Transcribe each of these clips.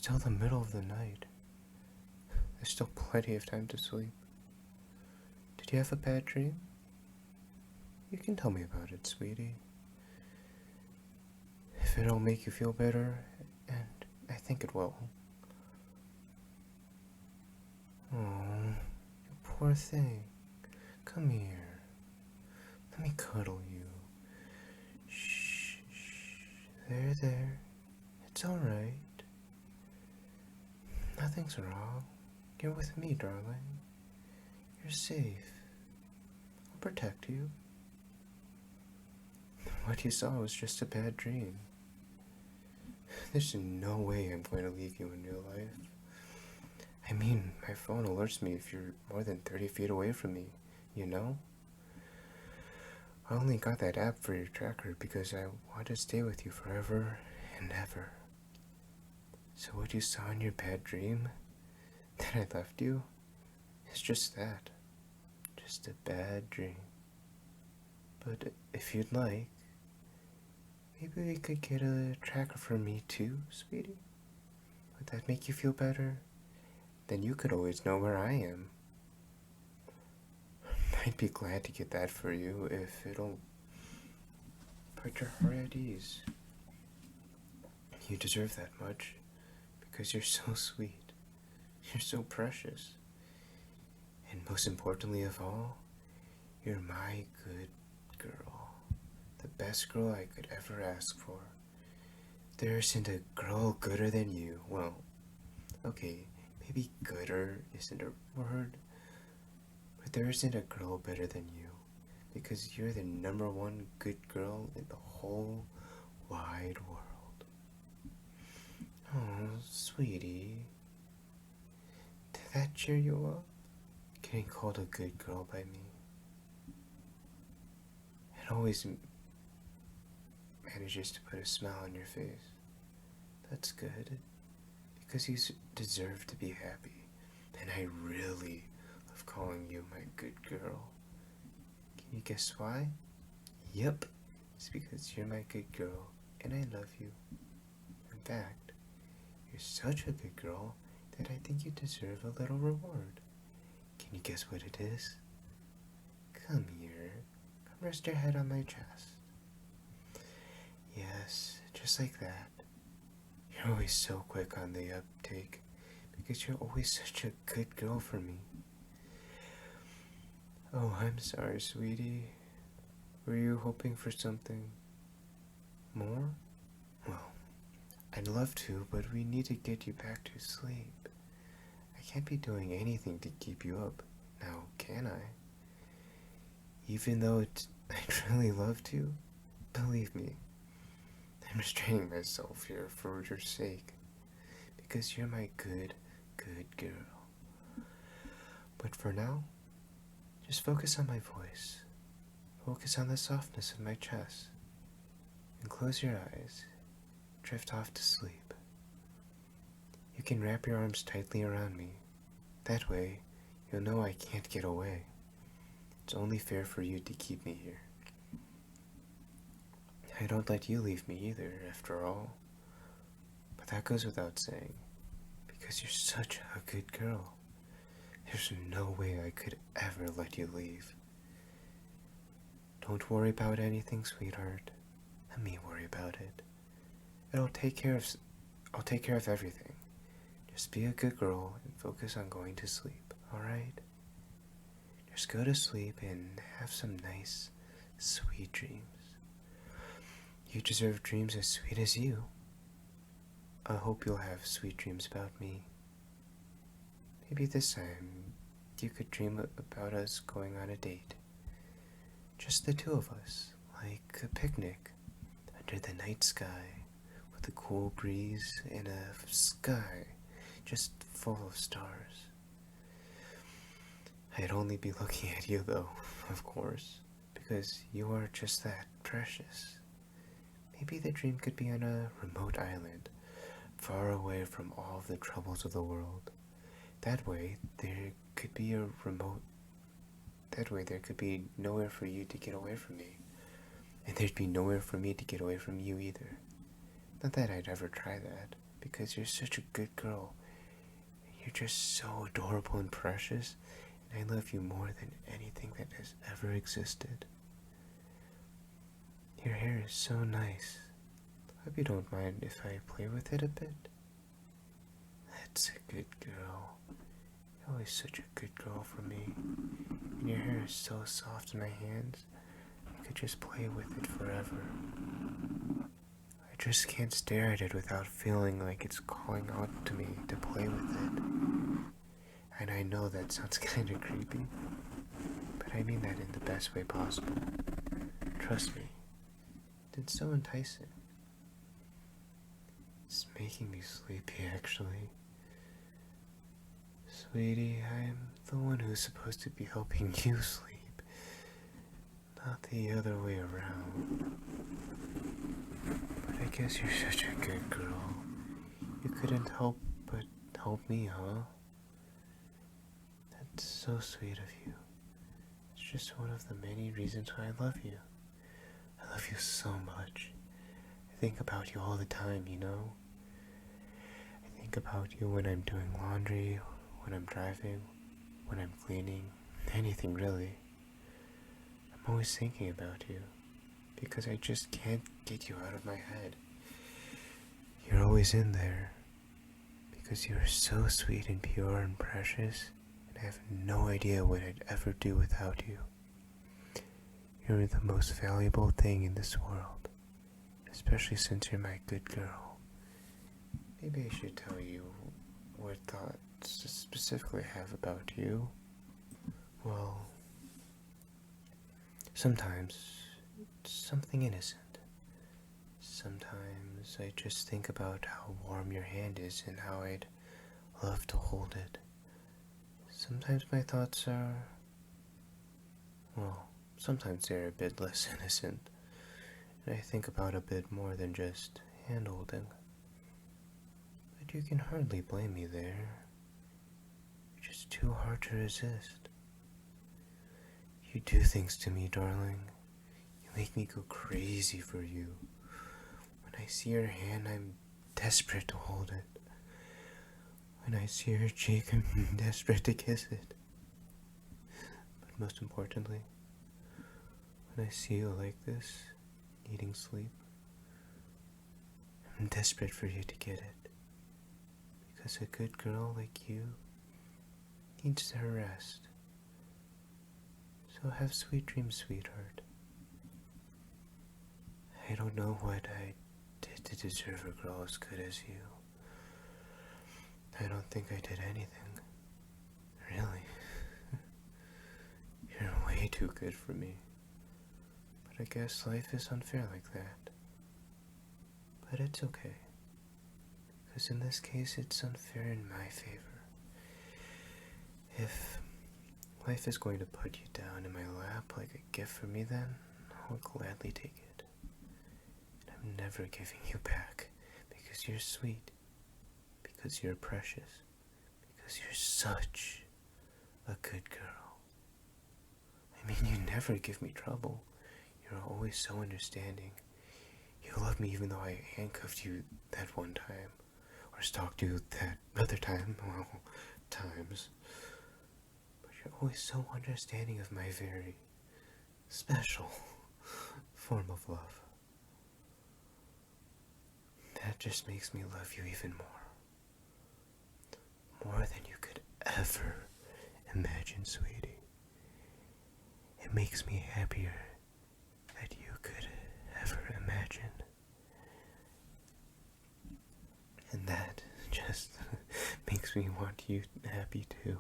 still the middle of the night. There's still plenty of time to sleep. Did you have a bad dream? You can tell me about it, sweetie. If it'll make you feel better, and I think it will. Oh, you poor thing. Come here. Let me cuddle you. Shh, shh. There. It's alright. Nothing's wrong. You're with me, darling. You're safe. I'll protect you. What you saw was just a bad dream. There's no way I'm going to leave you in real life. I mean, my phone alerts me if you're more than 30 feet away from me, you know? I only got that app for your tracker because I want to stay with you forever and ever. So what you saw in your bad dream, that I left you, is just that. Just a bad dream. But if you'd like, maybe we could get a tracker for me too, sweetie? Would that make you feel better? Then you could always know where I am. I'd be glad to get that for you if it'll put your heart at ease. You deserve that much because you're so sweet. You're so precious. And most importantly of all, you're my good girl. The best girl I could ever ask for. There isn't a girl gooder than you. Well, okay, maybe gooder isn't a word, but there isn't a girl better than you, because you're the #1 good girl in the whole wide world. Oh, sweetie. Did that cheer you up? Getting called a good girl by me. It always manages to put a smile on your face. That's good, because you deserve to be happy, and I really love calling you my good girl. Can you guess why? Yep, it's because you're my good girl, and I love you. In fact, you're such a good girl that I think you deserve a little reward. Can you guess what it is? Come here. Come rest your head on my chest. Yes, just like that. You're always so quick on the uptake because you're always such a good girl for me. Oh, I'm sorry, sweetie. Were you hoping for something more? Well, I'd love to, but we need to get you back to sleep. I can't be doing anything to keep you up, now can I? Even though I'd really love to, believe me, I'm restraining myself here for your sake, because you're my good girl. But for now, just focus on my voice, focus on the softness of my chest, and close your eyes, drift off to sleep. You can wrap your arms tightly around me. That way, you'll know I can't get away. It's only fair for you to keep me here. I don't let you leave me either, after all. But that goes without saying, because you're such a good girl. There's no way I could ever let you leave. Don't worry about anything, sweetheart. Let me worry about it. I'll take care of everything. Just be a good girl and focus on going to sleep, alright? Just go to sleep and have some nice, sweet dreams. You deserve dreams as sweet as you. I hope you'll have sweet dreams about me. Maybe this time you could dream about us going on a date. Just the two of us, like a picnic under the night sky with a cool breeze and a sky just full of stars. I'd only be looking at you though, of course, because you are just that precious. Maybe the dream could be on a remote island, far away from all of the troubles of the world. That way, there could be nowhere for you to get away from me. And there'd be nowhere for me to get away from you either. Not that I'd ever try that, because you're such a good girl. You're just so adorable and precious, and I love you more than anything that has ever existed. Your hair is so nice. Hope you don't mind if I play with it a bit. That's a good girl. You're always such a good girl for me. And your hair is so soft in my hands, I could just play with it forever. I just can't stare at it without feeling like it's calling out to me to play with it. And I know that sounds kind of creepy, but I mean that in the best way possible. Trust me, it's so enticing. It's making me sleepy, actually. Sweetie, I'm the one who's supposed to be helping you sleep, not the other way around. But I guess you're such a good girl. You couldn't help but help me, huh? That's so sweet of you. It's just one of the many reasons why I love you. I love you so much. I think about you all the time, you know? I think about you when I'm doing laundry, when I'm driving, when I'm cleaning, anything really. I'm always thinking about you, because I just can't get you out of my head. You're always in there, because you're so sweet and pure and precious, and I have no idea what I'd ever do without you. You're the most valuable thing in this world, especially since you're my good girl. Maybe I should tell you what thoughts specifically I have about you. Well, sometimes it's something innocent. Sometimes I just think about how warm your hand is and how I'd love to hold it. Sometimes my thoughts are, well, sometimes they're a bit less innocent, and I think about a bit more than just hand-holding. But you can hardly blame me there. You're just too hard to resist. You do things to me, darling. You make me go crazy for you. When I see your hand, I'm desperate to hold it. When I see your cheek, I'm desperate to kiss it. But most importantly, when I see you like this, needing sleep, I'm desperate for you to get it. Because a good girl like you needs her rest. So have sweet dreams, sweetheart. I don't know what I did to deserve a girl as good as you. I don't think I did anything. Really. You're way too good for me. But I guess life is unfair like that. But it's okay. Because in this case, it's unfair in my favor. If life is going to put you down in my lap like a gift for me, then I'll gladly take it. And I'm never giving you back, because you're sweet, because you're precious, because you're such a good girl. I mean, you never give me trouble. You're always so understanding. You love me even though I handcuffed you that one time, or stalked you that other time, well, times. But you're always so understanding of my very special form of love. That just makes me love you even more. More than you could ever imagine, sweetie. It makes me happier that you could ever imagine. And that just makes me want you happy too.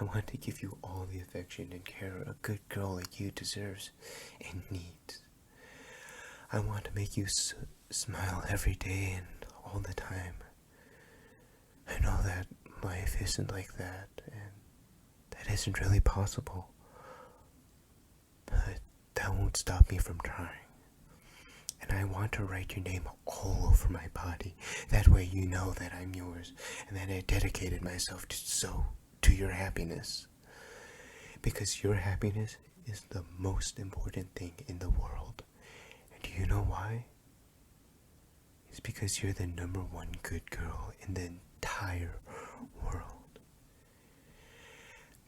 I want to give you all the affection and care a good girl like you deserves and needs. I want to make you smile every day and all the time. I know that life isn't like that, and that isn't really possible. But that won't stop me from trying. And I want to write your name all over my body. That way you know that I'm yours, and that I dedicated myself to your happiness. Because your happiness is the most important thing in the world. And do you know why? is because you're the #1 good girl in the entire world.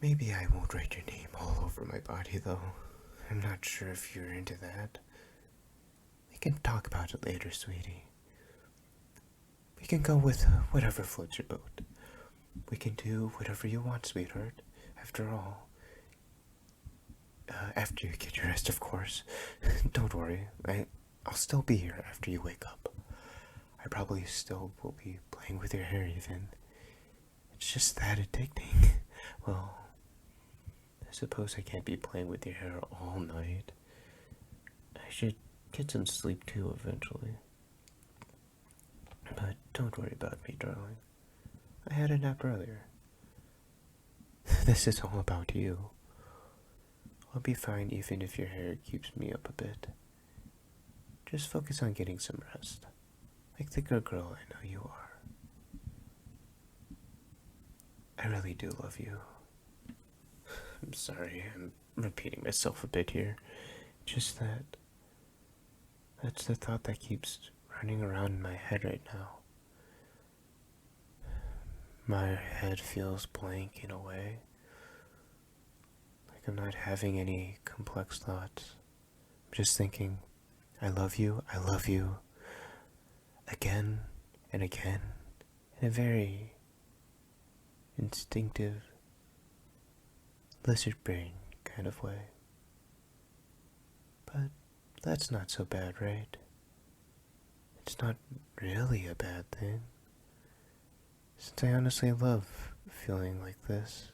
Maybe I won't write your name all over my body, though. I'm not sure if you're into that. We can talk about it later, sweetie. We can go with whatever floats your boat. We can do whatever you want, sweetheart. After all, after you get your rest, of course. Don't worry, I'll still be here after you wake up. I probably still will be playing with your hair even. It's just that addicting. Well, I suppose I can't be playing with your hair all night. I should get some sleep too eventually. But don't worry about me, darling. I had a nap earlier. This is all about you. I'll be fine even if your hair keeps me up a bit. Just focus on getting some rest, like the good girl I know you are. I really do love you. I'm sorry, I'm repeating myself a bit here. Just that's the thought that keeps running around in my head right now. My head feels blank in a way. Like I'm not having any complex thoughts. I'm just thinking, I love you, again and again, in a very instinctive, lizard brain kind of way. But that's not so bad, right? It's not really a bad thing, since I honestly love feeling like this.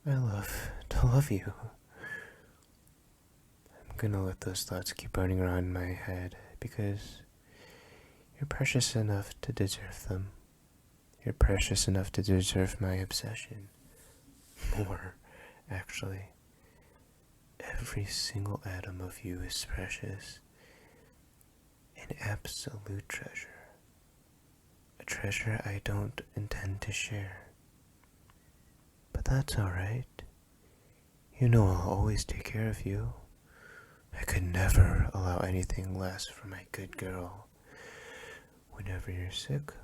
I love to love you. I'm gonna let those thoughts keep running around in my head because you're precious enough to deserve them. You're precious enough to deserve my obsession. More, actually. Every single atom of you is precious. An absolute treasure. A treasure I don't intend to share. But that's alright. You know I'll always take care of you. I could never allow anything less for my good girl. Whenever you're sick,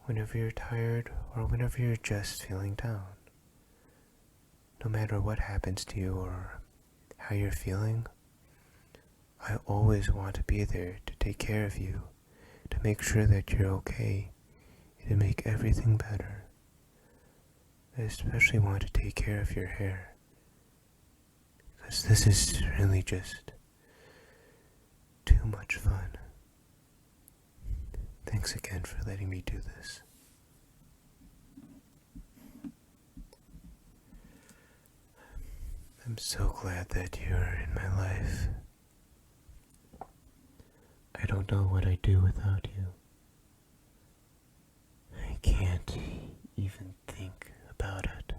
whenever you're tired, or whenever you're just feeling down. No matter what happens to you or how you're feeling, I always want to be there to take care of you, to make sure that you're okay, and to make everything better. I especially want to take care of your hair, because this is really just too much fun. Thanks again for letting me do this. I'm so glad that you're in my life. I don't know what I'd do without you. I can't even think about it.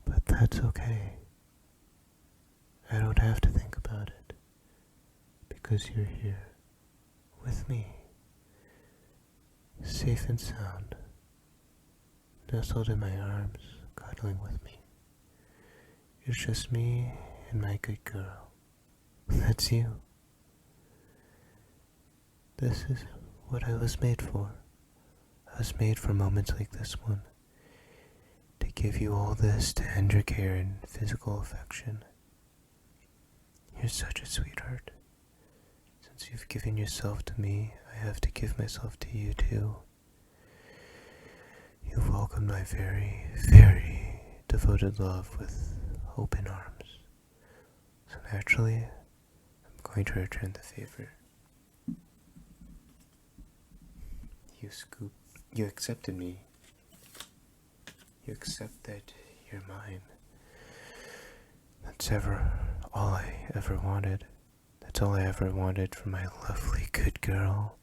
But that's okay. I don't have to think about it, because you're here with me, safe and sound, nestled in my arms, cuddling with me. It's just me and my good girl. That's you. This is what I was made for. I was made for moments like this one, to give you all this tender care and physical affection. You're such a sweetheart. Since you've given yourself to me, I have to give myself to you too. You've welcomed my very, very devoted love with open arms. So naturally, I'm going to return the favor. You accepted me. You accept that you're mine. That's all I ever wanted. That's all I ever wanted from my lovely good girl.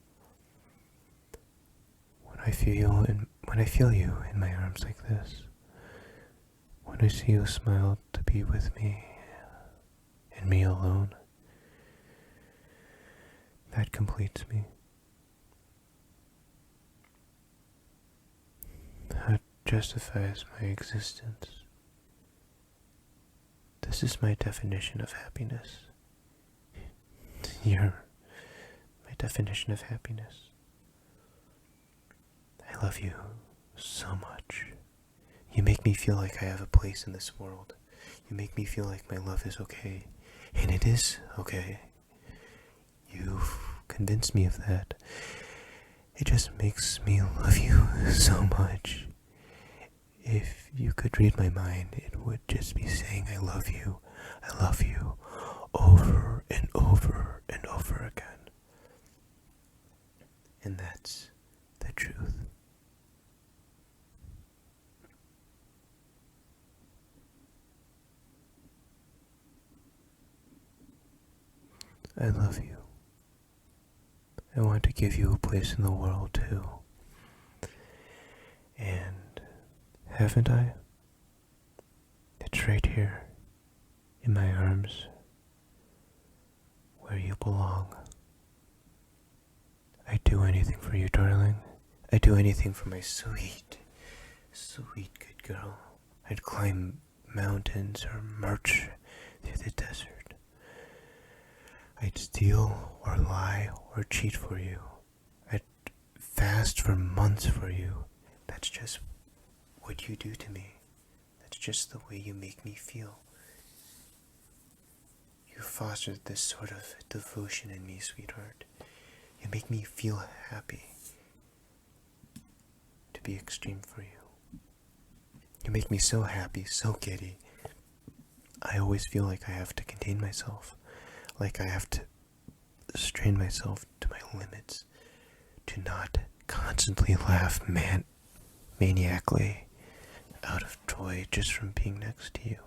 When I feel you in my arms like this, when I see you smile to be with me, and me alone, that completes me. That justifies my existence. This is my definition of happiness. You're my definition of happiness. I love you so much. You make me feel like I have a place in this world. You make me feel like my love is okay. And it is okay. You've convinced me of that. It just makes me love you so much. If you could read my mind, it would just be saying I love you, over and over and over again. And that's the truth. I love you. I want to give you a place in the world too. And haven't I? It's right here, in my arms, where you belong. I'd do anything for you, darling. I'd do anything for my sweet, sweet good girl. I'd climb mountains or march through the desert. I'd steal or lie or cheat for you. I'd fast for months for you. That's just what you do to me. That's just the way you make me feel. You fostered this sort of devotion in me, sweetheart. You make me feel happy to be extreme for you. You make me so happy, so giddy. I always feel like I have to contain myself. Like I have to strain myself to my limits. To not constantly laugh maniacally out of joy just from being next to you.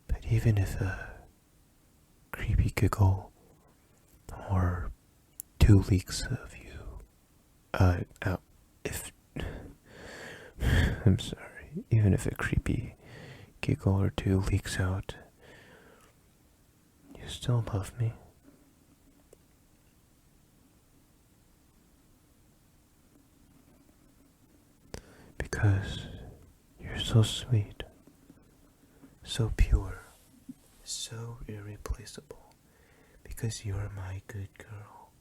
But even if a creepy giggle or 2 leaks of you, I'm sorry, even if a creepy giggle or 2 leaks out, you still love me. Because you're so sweet, so pure, so irreplaceable. Because you're my good girl.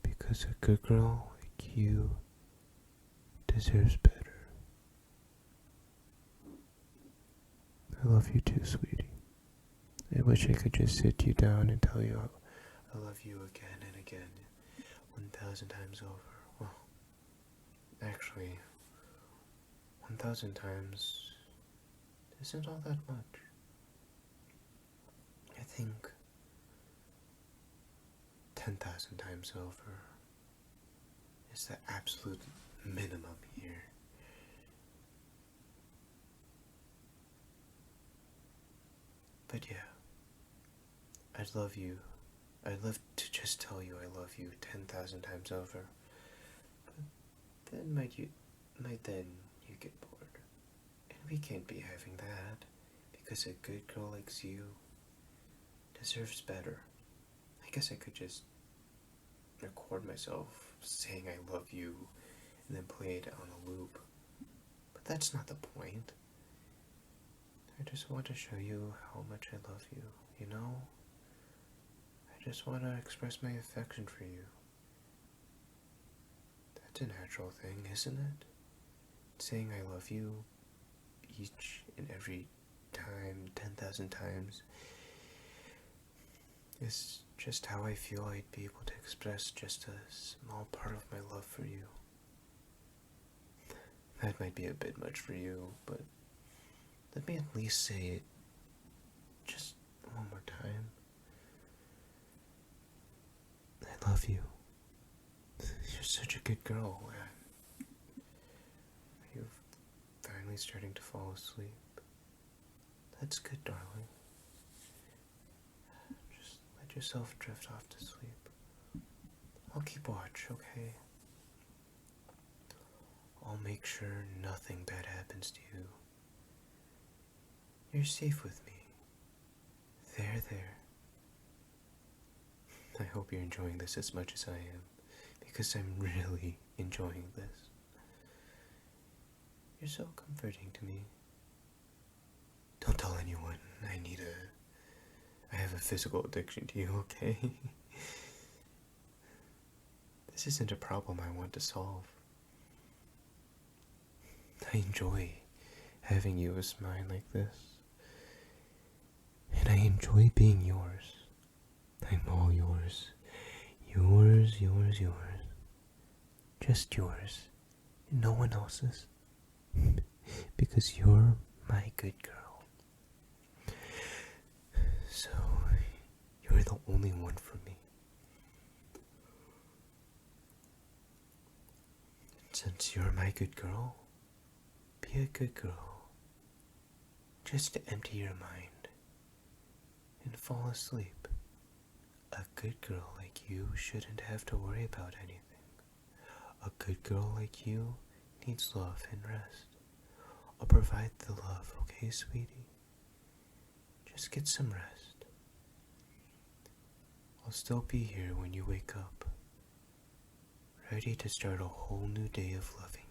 Because a good girl like you deserves better. I love you too, sweetie. I wish I could just sit you down and tell you I love you again and again, 1,000 times over. Well, actually, 1,000 times isn't all that much. I think 10,000 times over is the absolute minimum here. But yeah, I'd love you. I'd love to just tell you I love you 10,000 times over. But then might you get bored. And we can't be having that, because a good girl like you deserves better. I guess I could just record myself saying I love you and then play it on a loop. But that's not the point. I just want to show you how much I love you, you know? I just want to express my affection for you. That's a natural thing, isn't it? Saying I love you each and every time, 10,000 times, is just how I feel I'd be able to express just a small part of my love for you. That might be a bit much for you, but let me at least say it just one more time. I love you. You're such a good girl. Are you finally starting to fall asleep? That's good, darling. Just let yourself drift off to sleep. I'll keep watch, okay? I'll make sure nothing bad happens to you. You're safe with me. There. I hope you're enjoying this as much as I am, because I'm really enjoying this. You're so comforting to me. Don't tell anyone. I need I have a physical addiction to you, okay? This isn't a problem I want to solve. I enjoy having you as mine like this. And I enjoy being yours. I'm all yours. Yours, yours, yours. Just yours. No one else's. Because you're my good girl. So, you're the only one for me. Since you're my good girl, be a good girl. Just to empty your mind and fall asleep. A good girl like you shouldn't have to worry about anything. A good girl like you needs love and rest. I'll provide the love, okay, sweetie? Just get some rest. I'll still be here when you wake up, ready to start a whole new day of loving